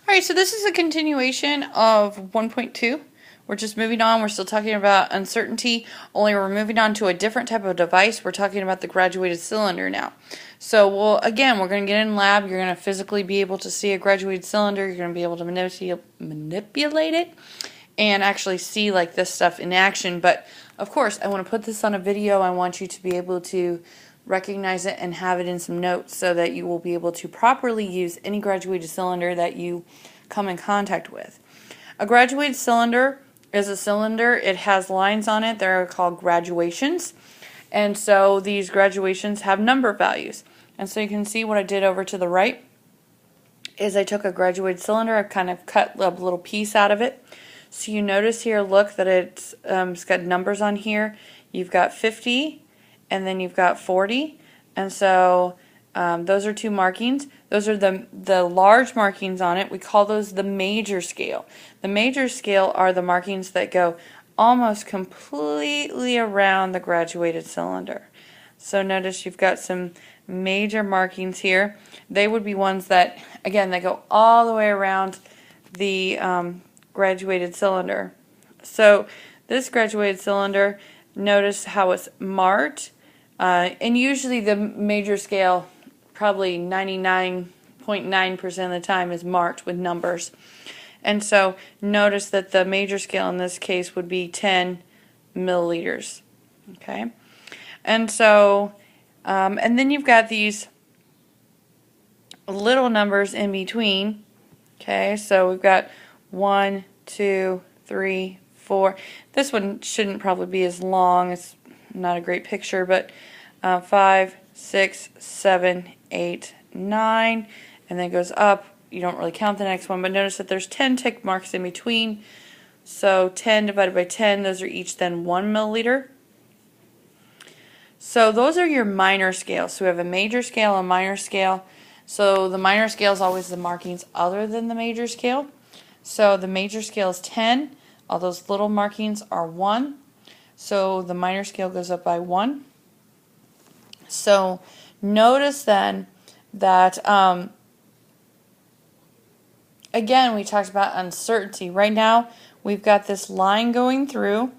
Alright, so this is a continuation of 1.2. We're just moving on. We're still talking about uncertainty, only we're moving on to a different type of device. We're talking about the graduated cylinder now. So we're going to get in lab. You're going to physically be able to see a graduated cylinder. You're going to be able to manipulate it and actually see like this stuff in action. But of course, I want to put this on a video. I want you to be able to recognize it and have it in some notes so that you will be able to properly use any graduated cylinder that you come in contact with. A graduated cylinder is a cylinder. It has lines on it. They're called graduations. And so these graduations have number values. And so you can see what I did over to the right is I took a graduated cylinder. I kind of cut a little piece out of it. So you notice here, look, that it's got numbers on here. You've got 50 and then you've got 40. And so those are two markings. Those are the large markings on it. We call those the major scale. The major scale are the markings that go almost completely around the graduated cylinder. So notice you've got some major markings here. They would be ones that, again, they go all the way around the graduated cylinder. So this graduated cylinder, notice how it's marked. And usually the major scale, probably 99.9% of the time, is marked with numbers. And so notice that the major scale in this case would be 10 milliliters. Okay? And so, and then you've got these little numbers in between. Okay, so we've got 1, 2, 3, 4. This one shouldn't probably be as long. It's not a great picture, but 5, 6, 7, 8, 9, and then it goes up. You don't really count the next one, but notice that there's 10 tick marks in between. So 10 divided by 10, those are each then 1 milliliter. So those are your minor scales. So we have a major scale and a minor scale. So the minor scale is always the markings other than the major scale. So the major scale is 10. All those little markings are 1. So the minor scale goes up by 1. So notice then that, again, we talked about uncertainty. Right now, we've got this line going through.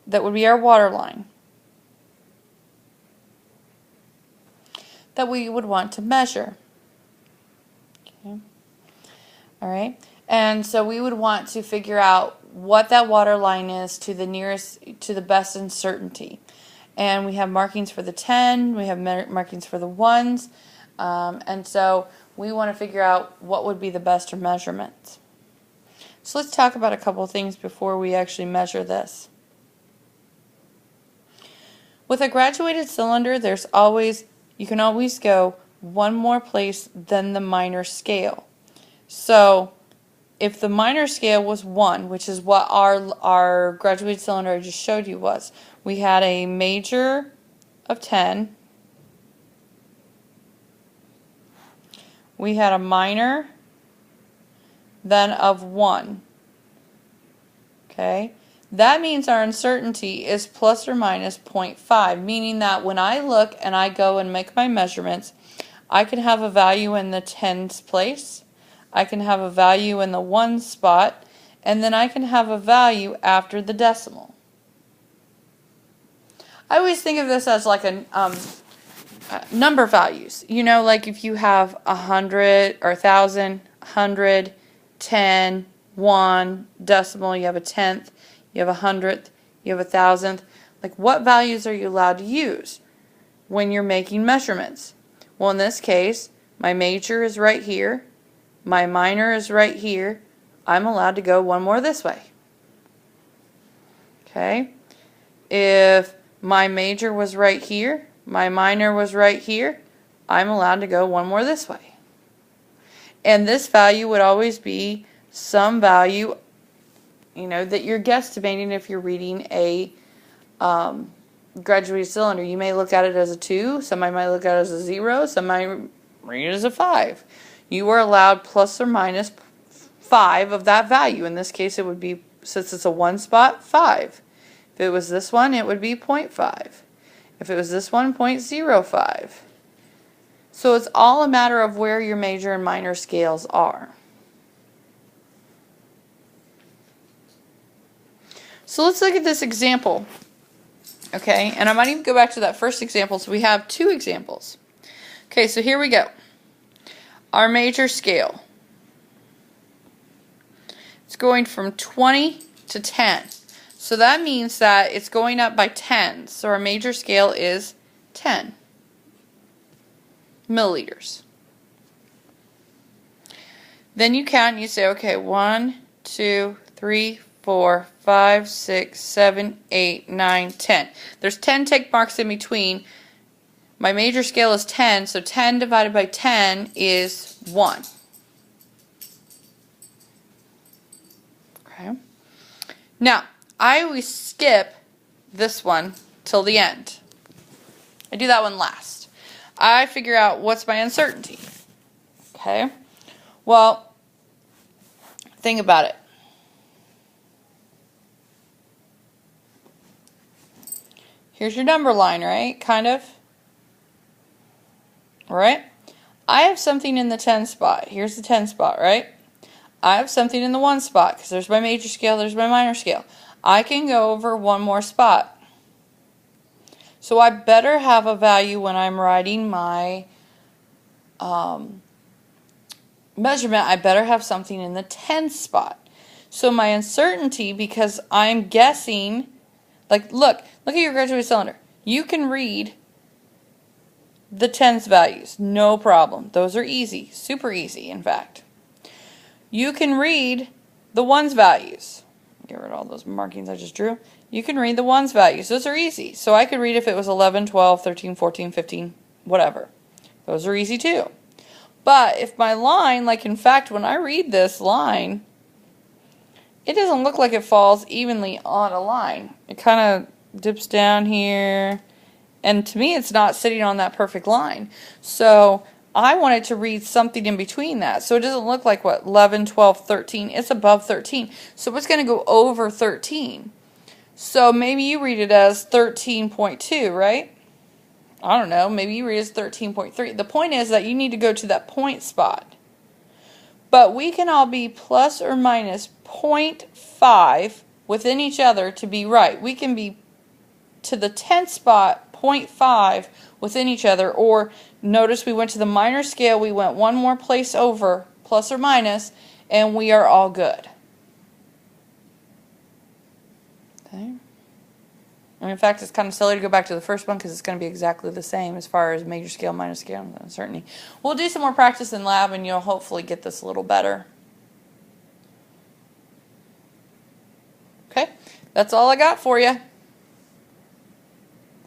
That would be our water line that we would want to measure. Okay. All right. And so we would want to figure out what that water line is to the nearest, to the best uncertainty. And we have markings for the 10, we have markings for the 1s, and so we want to figure out what would be the best measurements. So let's talk about a couple things before we actually measure this. With a graduated cylinder, you can always go one more place than the minor scale. So if the minor scale was 1, which is what our graduated cylinder I just showed you was, we had a major of 10, we had a minor then of 1. Okay? That means our uncertainty is plus or minus 0.5, meaning that when I look and I go and make my measurements, I can have a value in the tens place, I can have a value in the 1 spot, and then I can have a value after the decimal. I always think of this as like a number values. You know, like if you have 100 or 1,000, 100, 10, 1, decimal, you have a tenth, you have a hundredth, you have a thousandth. Like, what values are you allowed to use when you're making measurements? Well, in this case, my major is right here, my minor is right here. I'm allowed to go one more this way. Okay? If my major was right here, my minor was right here, I'm allowed to go one more this way. And this value would always be some value, you know, that you're guesstimating if you're reading a graduated cylinder. You may look at it as a 2, somebody might look at it as a 0, somebody might read it as a 5. You are allowed plus or minus 5 of that value. In this case, it would be, since it's a 1 spot, 5. If it was this one, it would be 0.5. If it was this one, 0.05. So it's all a matter of where your major and minor scales are. So let's look at this example. Okay, and I might even go back to that first example. So we have two examples. Okay, so here we go. Our major scale. It's going from 20 to 10. So that means that it's going up by 10. So our major scale is 10 milliliters. Then you count and you say, okay, 1, 2, 3, 4, 5, 6, 7, 8, 9, 10. There's 10 tick marks in between. My major scale is 10, so 10 divided by 10 is 1. Okay. Now, I always skip this one till the end. I do that one last. I figure out what's my uncertainty. Okay. Well, think about it. Here's your number line, right? Kind of. Right? I have something in the 10 spot. Here's the 10 spot, right? I have something in the 1 spot because there's my major scale, there's my minor scale. I can go over one more spot. So I better have a value when I'm writing my measurement. I better have something in the 10 spot. So my uncertainty, because I'm guessing, like look at your graduated cylinder. You can read the 10's values, no problem. Those are easy, super easy in fact. You can read the 1's values. Get rid of all those markings I just drew. You can read the 1's values. Those are easy. So I could read if it was 11, 12, 13, 14, 15, whatever. Those are easy too. But if my line, like in fact when I read this line, it doesn't look like it falls evenly on a line. It kind of dips down here. And to me, it's not sitting on that perfect line. So I wanted to read something in between that. So it doesn't look like, what, 11, 12, 13. It's above 13. So it's going to go over 13. So maybe you read it as 13.2, right? I don't know. Maybe you read it as 13.3. The point is that you need to go to that point spot. But we can all be plus or minus 0.5 within each other to be right. We can be to the 10th spot 0.5 within each other, or notice we went to the minor scale, we went one more place over, plus or minus, and we are all good. Okay. And in fact, it's kind of silly to go back to the first one because it's going to be exactly the same as far as major scale, minor scale, and uncertainty. We'll do some more practice in lab and you'll hopefully get this a little better. Okay, that's all I got for you.